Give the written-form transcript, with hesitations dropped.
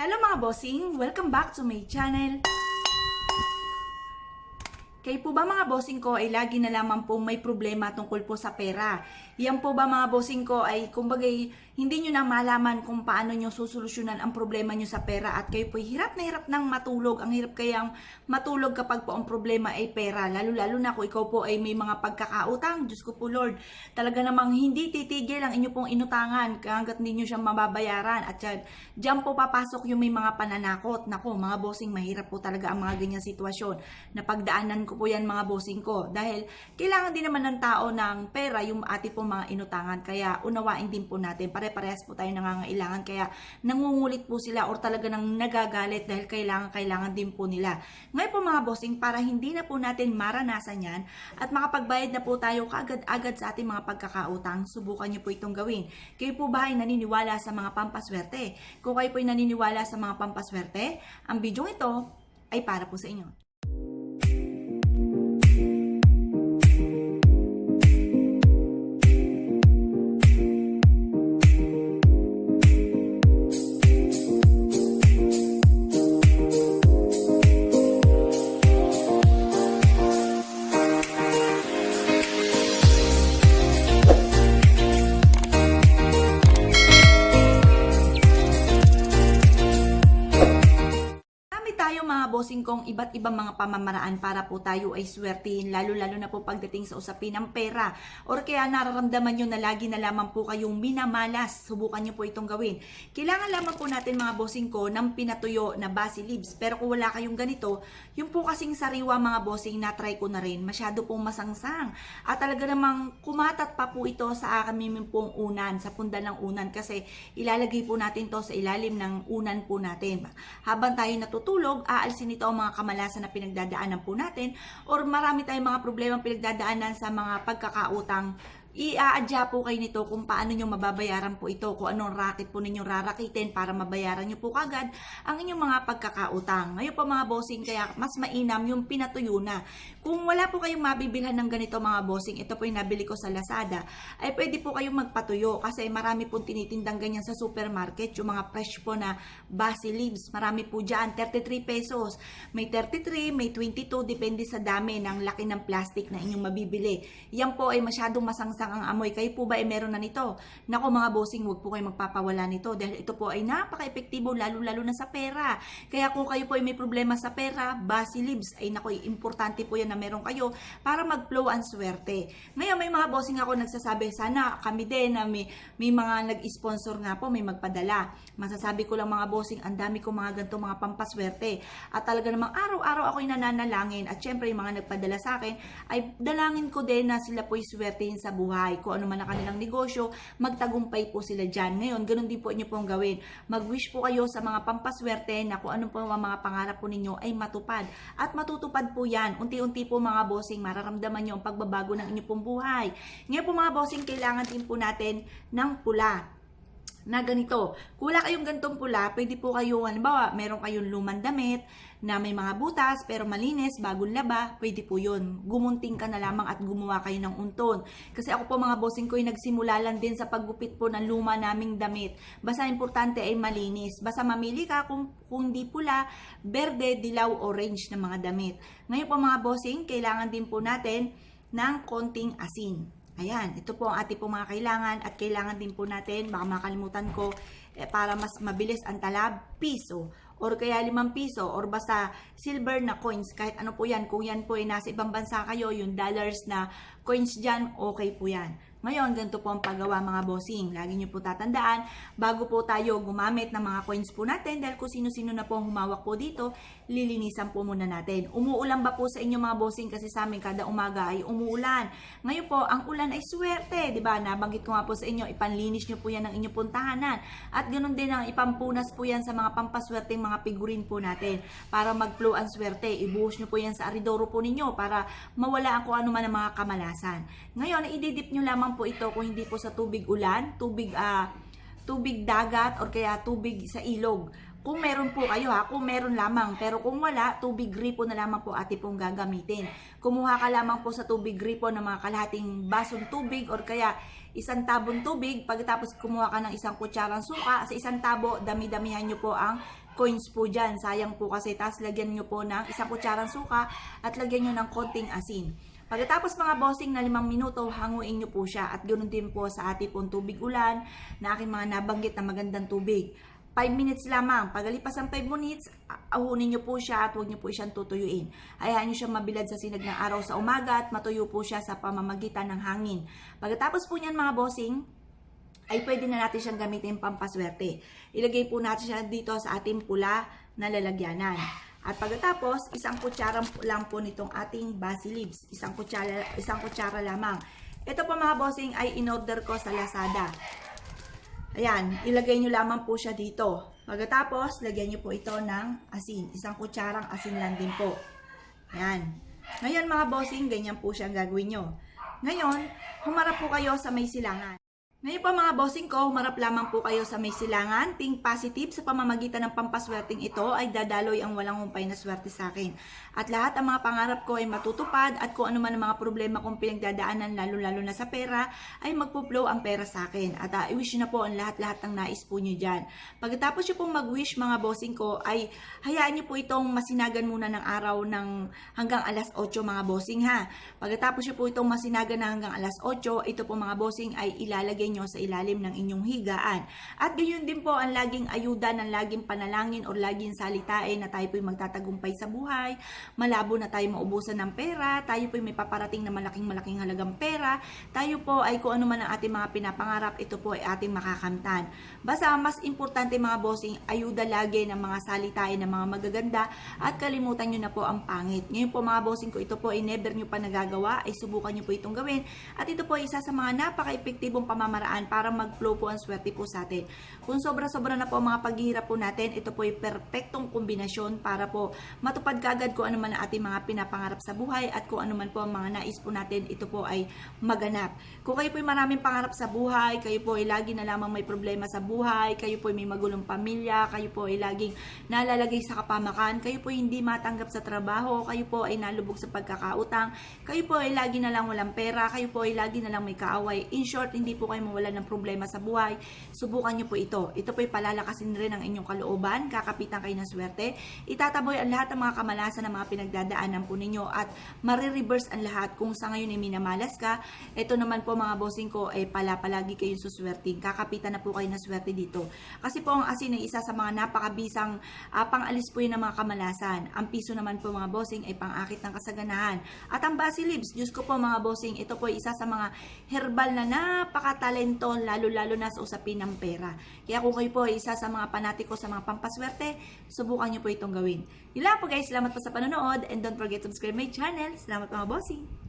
Hello mga bossing! Welcome back to my channel. Kayo po ba mga bossing ko ay lagi na lamang po may problema tungkol po sa pera? Yan po ba mga bossing ko ay kumbaga hindi nyo na malaman kung paano nyo susolusyonan ang problema nyo sa pera at kayo po hirap na hirap nang matulog. Ang hirap kayang matulog kapag po ang problema ay pera. Lalo na kung ikaw po ay may mga pagkakautang. Diyos ko po Lord, talaga namang hindi titigil ang inyo pong inutangan hanggat hindi nyo siya mababayaran. At dyan po papasok yung may mga pananakot. Nako mga bossing, mahirap po talaga ang mga ganyang sitwasyon. Napagdaanan ko po yan mga bossing ko. Dahil kailangan din naman ng tao ng pera yung ati pong mga inutangan. Kaya unawain din po natin. Pare-parehas po tayo nangangailangan. Kaya nangungulit po sila or talaga nang nagagalit dahil kailangan din po nila. Ngayon po mga bossing, para hindi na po natin maranasan yan at makapagbayad na po tayo kaagad-agad sa ating mga pagkakautang, subukan nyo po itong gawin. Kayo po ba ay naniniwala sa mga pampaswerte? Kung kayo po ay naniniwala sa mga pampaswerte, ang video ito ay para po sa inyo. Mga bossing kong iba't ibang mga pamamaraan para po tayo ay swertihin, lalo na po pagdating sa usapin ng pera or kaya nararamdaman nyo na lagi na lamang po kayong minamalas, subukan nyo po itong gawin. Kailangan lamang po natin mga bossing ko ng pinatuyo na basil leaves, pero kung wala kayong ganito, yung po kasing sariwa mga bossing na try ko na rin, masyado pong masangsang at talaga namang kumatat pa po ito sa aming pong unan, sa pundan ng unan, kasi ilalagay po natin to sa ilalim ng unan po natin. Habang tayo natutulog, aalisin ito ang mga kamalasan na pinagdadaanan po natin or marami tayong mga problema pinagdadaanan sa mga pagkakautang. I-aadya po kayo nito kung paano nyo mababayaran po ito, kung anong racket po ninyo rarakitin para mabayaran nyo po kagad ang inyong mga pagkakautang. Ngayon po mga bossing, kaya mas mainam yung pinatuyo na. Kung wala po kayong mabibilhan ng ganito mga bossing, ito po yung nabili ko sa Lazada, ay pwede po kayong magpatuyo kasi marami pong tinitindang ganyan sa supermarket, yung mga fresh po na basil leaves. Marami po dyan, 33 pesos. May 33, may 22, depende sa dami ng laki ng plastic na inyong mabibili. Yan po ay masyadong masangsang ang amoy. Kayo po ba ay meron na nito? Nako mga bossing, huwag po kayo magpapawala nito dahil ito po ay napaka-epektibo lalo na sa pera. Kaya kung kayo po ay may problema sa pera, basil leaves ay nako, importante po yan na meron kayo para mag-flow ang swerte. Ngayon may mga bossing ako nagsasabi, sana kami din na may mga nag-sponsor nga po, may magpadala. Masasabi ko lang mga bossing, ang dami ko mga ganito mga pampaswerte. At talaga namang araw-araw ako'y nananalangin at syempre yung mga nagpadala sa akin ay dalangin ko din na sila po'y swertehin sa buhay. Kung ano man ang kanilang negosyo, magtagumpay po sila dyan. Ngayon, ganun din po inyo pong gawin. Mag-wish po kayo sa mga pampaswerte na kung ano po ang mga pangarap po ninyo ay matupad. At matutupad po yan. Unti-unti po mga bossing, mararamdaman nyo ang pagbabago ng inyo pong buhay. Ngayon po mga bossing, kailangan din po natin ng pula na ganito. Kung wala kayong gantong pula, pwede po kayo, halimbawa, meron kayong lumang damit na may mga butas pero malinis, bagong laba, pwede po yun. Gumunting ka na lamang at gumawa kayo ng unton. Kasi ako po mga bossing ko ay nagsimula lang din sa paggupit po ng luma naming damit. Basta importante ay malinis. Basta mamili ka kung hindi pula, berde, dilaw, orange na mga damit. Ngayon po mga bossing, kailangan din po natin ng konting asin. Ayan, ito po ang ating po mga kailangan at kailangan din po natin, baka makalimutan ko, para mas mabilis ang talab, piso or kaya 5 piso or basta silver na coins, kahit ano po yan. Kung yan po ay nasa ibang bansa kayo, yung dollars na coins dyan, okay po yan. Ngayon, ganito po ang paggawa mga bossing. Lagi nyo po tatandaan, bago po tayo gumamit ng mga coins po natin, dahil kung sino-sino na po ang humawak po dito, lilinisan po muna natin. Umuulan ba po sa inyo mga bossing? Kasi sa amin kada umaga ay umuulan. Ngayon po, ang ulan ay swerte, di ba? Nabanggit ko nga po sa inyo, ipanlinis nyo po yan ng inyong puntahanan. At ganoon din ang ipampunas po yan sa mga pampaswerteng mga figurin po natin. Para mag-flow ang swerte, ibuhos nyo po yan sa aridoro po ninyo para mawala ang kung ano man ang mga kamalasan. Ngayon, ididip nyo lamang po ito kung hindi po sa tubig ulan, tubig dagat or kaya tubig sa ilog. Kung meron po kayo ha, kung meron lamang. Pero kung wala, tubig gripo na lamang po ate pong gagamitin. Kumuha ka lamang po sa tubig gripo ng mga kalahating basong tubig or kaya isang tabong tubig. Pagkatapos kumuha ka ng isang kutsarang suka, sa isang tabo, dami-damihan nyo po ang coins po dyan. Sayang po kasi. Tapos lagyan nyo po ng isang kutsarang suka at lagyan nyo ng konting asin. Pagkatapos mga bossing na 5 minuto, hanguin nyo po siya. At ganoon din po sa ating pong tubig ulan na aking mga nabanggit na magandang tubig. 5 minutes lamang. Pagalipas ng 5 minutes, ahunin nyo po siya at huwag nyo po siyang tutuyuin. Hayaan nyo siyang mabilad sa sinag ng araw sa umaga at matuyo po siya sa pamamagitan ng hangin. Pagkatapos po niyan mga bossing, ay pwede na natin siyang gamitin pampaswerte. Ilagay po natin siya dito sa ating pula na lalagyanan. At pagkatapos, isang kutsara lang po nitong ating basil leaves. Isang kutsara lamang. Ito po mga bossing ay in-order ko sa Lazada. Ayan, ilagay nyo lamang po siya dito. Pagkatapos, lagyan nyo po ito ng asin. Isang kutsarang asin lang din po. Ayan. Ngayon mga bossing, ganyan po siya gagawin nyo. Ngayon, humarap po kayo sa may silangan. Ngayon po mga bossing ko, humarap lamang po kayo sa may silangan. Think positive, sa pamamagitan ng pampaswerteng ito ay dadaloy ang walang humpay na swerte sa akin. At lahat ang mga pangarap ko ay matutupad at kung ano man ang mga problema kong pinagdadaanan lalo-lalo na sa pera ay magpo-flow ang pera sa akin. At i-wish na po ang lahat-lahat ng nais po nyo dyan. Pagkatapos nyo pong mag-wish mga bossing ko ay hayaan nyo po itong masinagan muna ng araw ng hanggang alas 8 mga bossing ha. Pagkatapos nyo po itong masinagan na hanggang alas 8, ito po mga bossing ay ilalagay nyo sa ilalim ng inyong higaan. At gayon din po ang laging ayuda ng laging panalangin o laging salitain na tayo po'y magtatagumpay sa buhay, malabo na tayo maubusan ng pera, tayo po'y may paparating na malaking halagang pera, tayo po ay kung ano man ang ating mga pinapangarap, ito po ay ating makakamtan. Basta mas importante mga bossing, ayuda lagi ng mga salitain ng mga magaganda at kalimutan nyo na po ang pangit. Ngayon po mga bossing ko, ito po ay never nyo pa nagagawa, ay subukan nyo po itong gawin at ito po ay isa sa mga napaka-epektibong pamamaraan para mag-flow po ang swerte po sa atin. Kung sobra-sobra na po ang mga paghihirap po natin, ito po ay perpektong kombinasyon para po matupad kagad kung ano man ang ating mga pinapangarap sa buhay at kung ano man po ang mga nais po natin, ito po ay maganap. Kung kayo po ay maraming pangarap sa buhay, kayo po ay lagi na lamang may problema sa buhay, kayo po ay may magulong pamilya, kayo po ay laging nalalagay sa kapamakan, kayo po ay hindi matanggap sa trabaho, kayo po ay nalubog sa pagkakautang, kayo po ay lagi na lang walang pera, kayo po ay lagi na lang may kaaway. In short, hindi po kayo mawala ng problema sa buhay, subukan nyo po ito. Ito po ay palalakasin rin ang inyong kalooban, kakapitan kayo ng swerte, itataboy ang lahat ng mga kamalasan ng mga pinagdadaanan po ninyo at marireverse ang lahat. Kung sa ngayon ay minamalas ka, ito naman po mga bossing ko ay palagi kayong suswerting, kakapitan na po kayo ng swerte dito. Kasi po ang asin ay isa sa mga napakabisang pangalis po yun ng mga kamalasan. Ang piso naman po mga bossing ay pangakit ng kasaganahan. At ang basil leaves, Diyos ko po mga bossing, ito po ay isa sa mga herbal na napakatalento lalo-lalo na sa usapin ng pera. Kaya kung kayo po ay isa sa mga panatiko sa mga pampaswerte, subukan nyo po itong gawin. Yun lang po guys, salamat po sa panonood and don't forget to subscribe my channel. Salamat mga bossing!